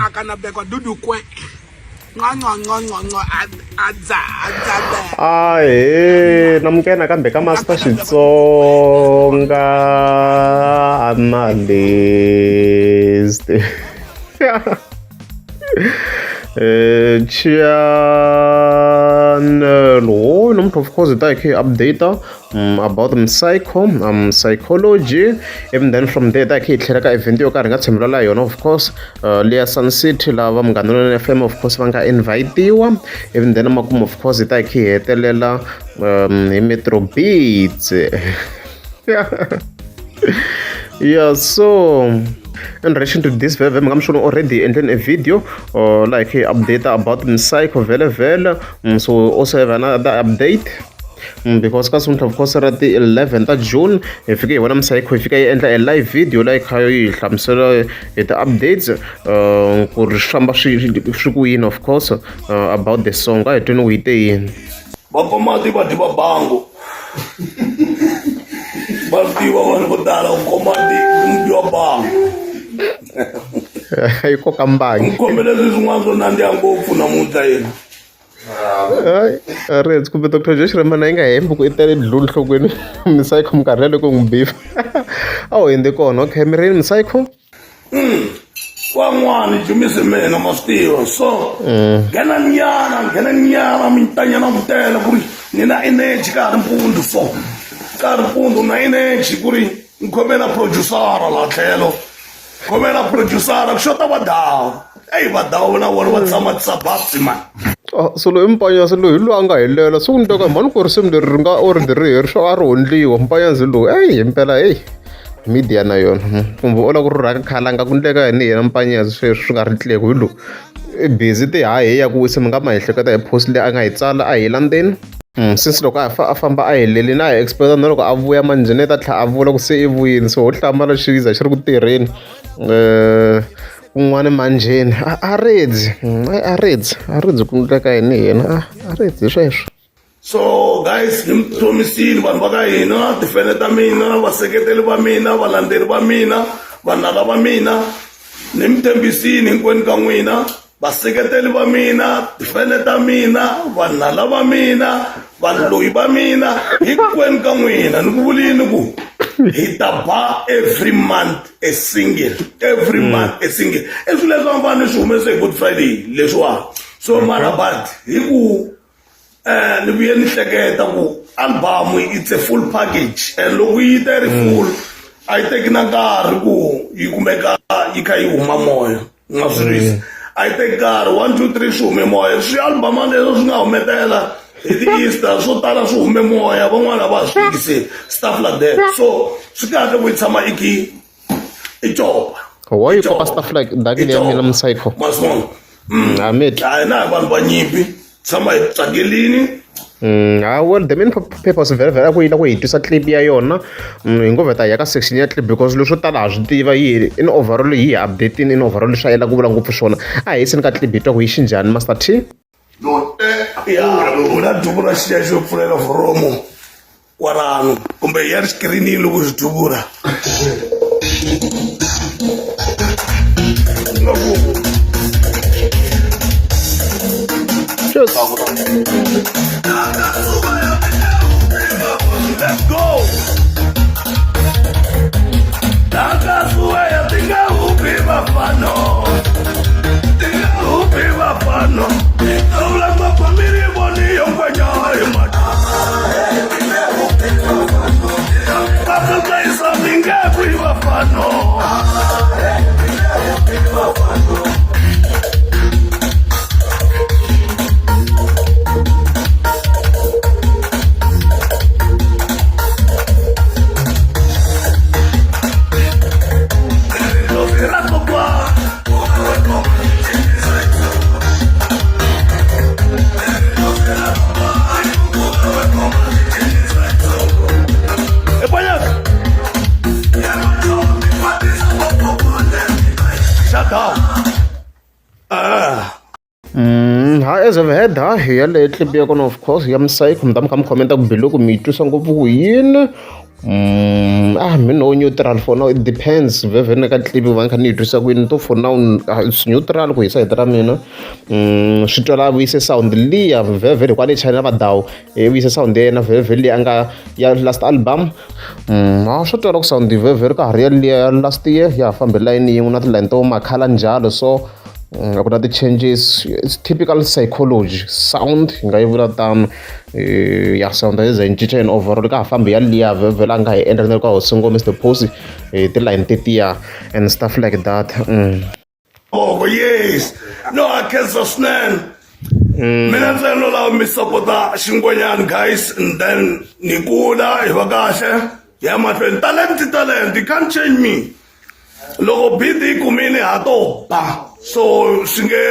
akanabekwa dudukwe namkena kambe ka Master Xitsonga analyst channel of course that I can update about psychology, and then from there that I can event yo karhi nga tshembela yona of course Leah Sun City lava Munghana FM of course va nga invitiwa, and then makumu of course that I can hetelela hi Metro Beats yeah so in relation to this, I'm sure already ending a video like update about Psycho Vele. So also have another update because of course at the 11th of June, if you when I'm Psycho, if you enter a live video like how you the updates of course about the song. I don't know what they in. Iko kambangi ngikombela izingwazi zonandi ngopfu namuhla yena Reds kumbe Dr. Josh Ramana yi nga hembi ku itele dlulu nhlokweni Psycho mkarhi loko n'wibifa awu hende kona okay mirini Psycho kwan'wana jumise mina mastiva so nghena nyana mintanyana vutela ku ri ni na energy ka mpundzu so ka mpundzu na energy ku ri ngikhomela producer la tlhelo khomela producer ku xota vadawu vadawu na vona va tshama tisababsi man so loyi mpanyazi loyi hi loyi a nga helela so ku ni twa mhani ku risimu leri ri nga order ri swo a ri hondliwa mpanyazi loyi himpela media na yona kumbe ola ku ri rhaka khalanga ku ndleka yini yena mpanyazi sweswi swi nga ri tleki hi loyi i busy ya ku wisa mi nga ma ehleketa hi post leyi a nga yi tsala a hi landzeni since loko a famba a helelini a hi expect na loko a vuya manjheni ta tlha a vula ku se i vuyini so u hlamala xiza xi ri ku tirheni kun'wana manjheni a redzi ku ndleka yini yena a redzi sweswo. So guys, hi mi promisini vanhu va ka hina tifene ta mina vaseketeli va mina valandzeri va mina vanala va mina ni mi tshembisini hinkwenu ka n'wina vaseketeli va mina tifene ta mina vanala va mina vanloyi va mina hinkwenu ka n'wina ni ku vulini ku hi ta ba every month a single i swilo leswi hambana swi humese hi Good Friday leswiwa so mara but hi ku ni vuye ni hleketa ku album it's a full package and loko yi ta ri full a yi teki na nkarhi ku yi kumeka yi kha yi huma moya nga swirisi a yi teki nkarhi 1 2 3 swi hume moya swi album leswo swi nga humetela hi ti-Easter swo tala swi hume moya van'wana va swi fikise stuff like that so swi kahle ku yi tshama i copa why you copa stuff like that ya mina Psycho masmon Ahmed na vanhu va nyimpi tshama hi tsakelini well the main purpose very ku yi twisa clip ya yona hi ngo veta ya ka section ya clip because leswo tala ha swi tiva yi in overall yi updating in overall swi yela ku vula ngopfu swona a hi sini ka clip yi twa ku yi xinjhani Master T una dubura xiya xo pfulela foromo kwalano kumbe ya ri xikirini loko swi dubura Just let's go. Nakasuya tinga upi bafano. Tinga upi bafano. Awla mapamiri boni yongwanya imata. Tinga upi bafano. Papa isa tinga upi bafano. Tinga upi bafano. as I've had here lately be of course ya Psycho mdam kam comment ku below ku mi twisa ngopfu ku yini mi no neutral for now, it depends vhevhele ka tlipi va ni kha ni yi twisa kwini to for now it's neutral ku hi sayiti ra mina swi twa la vuyise sound liya vhevhele kwale china va dawu vuyise sound ya yena vhevhele leyi a nga ya last album swo twala ku sound vhevhele ka ha ri ya liya ya last year ya fambe layini yin'we na tilayini to makhala njalo so ku na ti-changes it's typical psychology sound hi nga yi vula tano ya sound yi za yi cinca yini overall ka ha fambi ya liya vhevhele a nga hi endla na ka hosi ngome Mr Posi tilayini tetiya and stuff like that Oh yes, no akhensa swinene. Mina ntsena lava mi support-a Xingwenyana guys and then ni kula hi va kahle ya mahlweni talent you can't change me. Loko beat yi kumile ha to ba so swi nge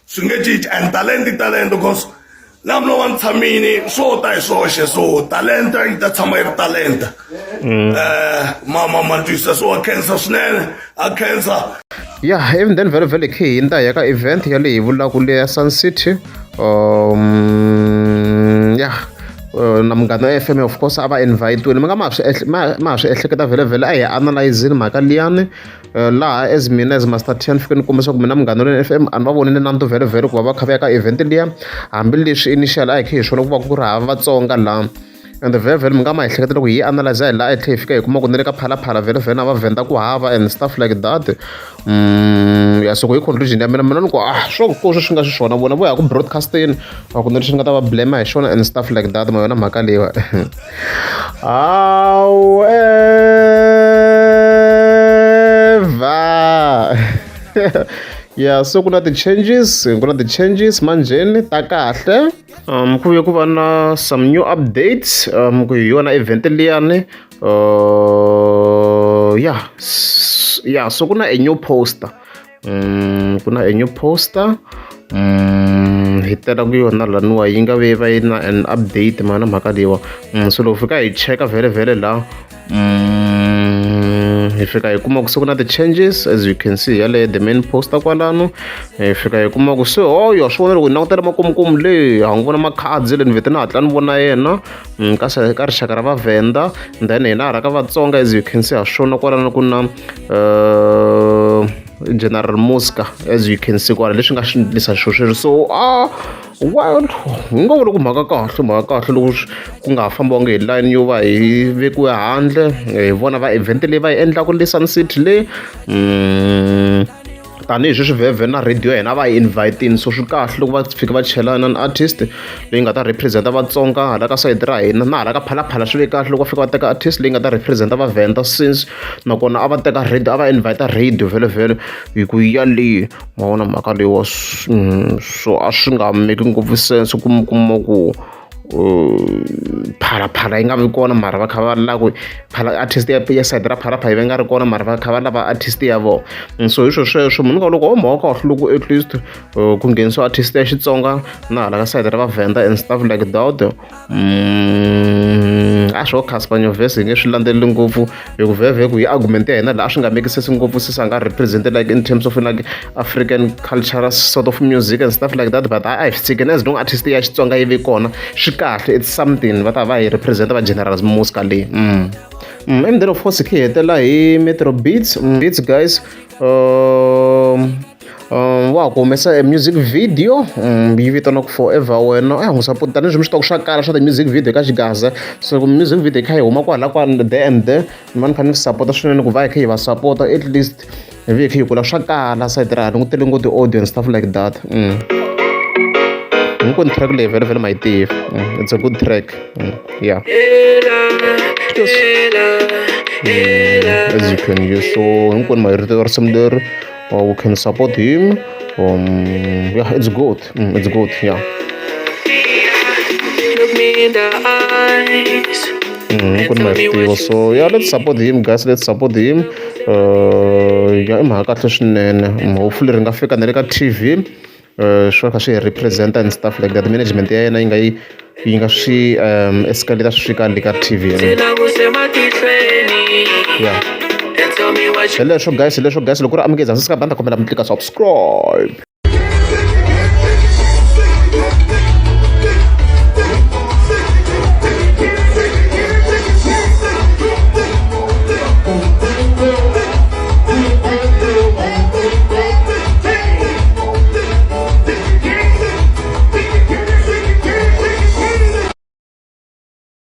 cinci and talent because na mina wa ni tshamini swo ta hi swoxe so talent yi ta tshama yi ri talent ma twisisa so wa khensa swinene a khensa. Yeah, even then vhele khe hi nta ya ka event ya leyi hi vulaka le ya Sun City na munghana wa FM of course a va invite-wile mi nga ma ha swi ehleketa vhele a hi analyzini mhaka liyani laha as mina as Master T ni fike ni kombisa ku mina munghana wa FM a ni va vonile nanto vhele ku va va kha va ya ka event liya hambileswi initial a hi khe hi swona ku va ku ri hava Vatsonga laha and vhele mi nga ma ehleketa loko hi analyze hi laha hi tlhe hi fika hi kuma ku ni le ka phalaphala vhele na va venda ku hava and stuff like that ya so ku hi conclusion ya mina ni ku swo swi nga xiswona vona vo ya ku broadcasteni a ku ni lexi ni nga ta va blame hi xona and stuff like that ma yona mhaka leyiwa however yeah so ku na ti-changes manjheni ta kahle ku ve ku va na some new updates ku hi yona event liyani so ku na a new poster hi tela ku yona laniwa yi nga ve va yi na an update mana mhaka leyiwa so loko fika hi cheka vhele la hi fika hi kuma ku se ku na ti-changes as you can see yale the main poster kwalano hi fika hi kuma ku se yo swi vona loko hi langutela makumu le ha n'wi vona makhadzi le ni vhete na hatla ni vona yena ka rixaka ra vavhenda then hina hala ka Vatsonga as you can see ha swona kwalano ku na General Mosca as you can see kwala leswi nga swi ndlisa xo so well hi nga vula ku mhaka kahle loko ku nga ha fambiwangi hi line yo va hi vekiwe handle hi vona va event leyi va yi endlaka le Sun City le tanihi sweswi vhevhe na radio ya hina va hi invite-ini so swi kahle loko va fika va chelana na artist leyi nga ta representa Vatsonga hala ka sayiti ra hina na hala ka phalaphala swi ve kahle loko va fika va teka artist leyi nga ta representa Vavenda since nakona a va teka radio a va invite radio vhele hi ku ya leyi ma vona mhaka leyiwa so a swi nga make ngopfu sense ku kuma ku phalaphala yi nga vi kona mara va kha va lava ku artist ya side ra phalaphala yi va nga ri kona mara va kha va lava artist ya vona so hi sweswo munhu nga loko mhaka kahle loko at least ku nghenisiwa artist ya Xitsonga na hala ka side ra Vavenda and stuff like that swo Casper Nyovest hi nge swi landzeleli ngopfu hi ku vhevhe ku hi argument ya hina laha swi nga make sense ngopfu since a nga represent like in terms of like African cultural sort of music and stuff like that but a hi swi tshikeni as long artist ya Xitsonga yi ve kona swi kahle it's something va ta va hi represent va General Mosca leyi and then of course khi hetela hi Metro Beats guys wa ku humesa a music video yi vitaniwaku Forever wena n'wi support tanihi swi xitoko swa kala swa the music video ka xigaza so music video kha yi huma kwala there and there ni va ni kha ni support swinene ku va hi kha hi va support at least hi ve hi kha hi kula swa kala side ra ni ku tele ngopfu audio and stuff like that hinkwenu track leyi vhele ma yi tiva it's a good track yeah as you can use so hinkwenu ma yi rito risimu leri we can support him yeah it's good yeah look me in the eyes so yeah let's support him guys yeah i mhaka kahle swinene hopefully ri nga fika na le ka TV swi kha swi hi representa and stuff like that management ya yena yi nga swi escalate swi fika le ka TV yeah leswo guys loko ri amukeza swi ka banda kombela mi klika subscribe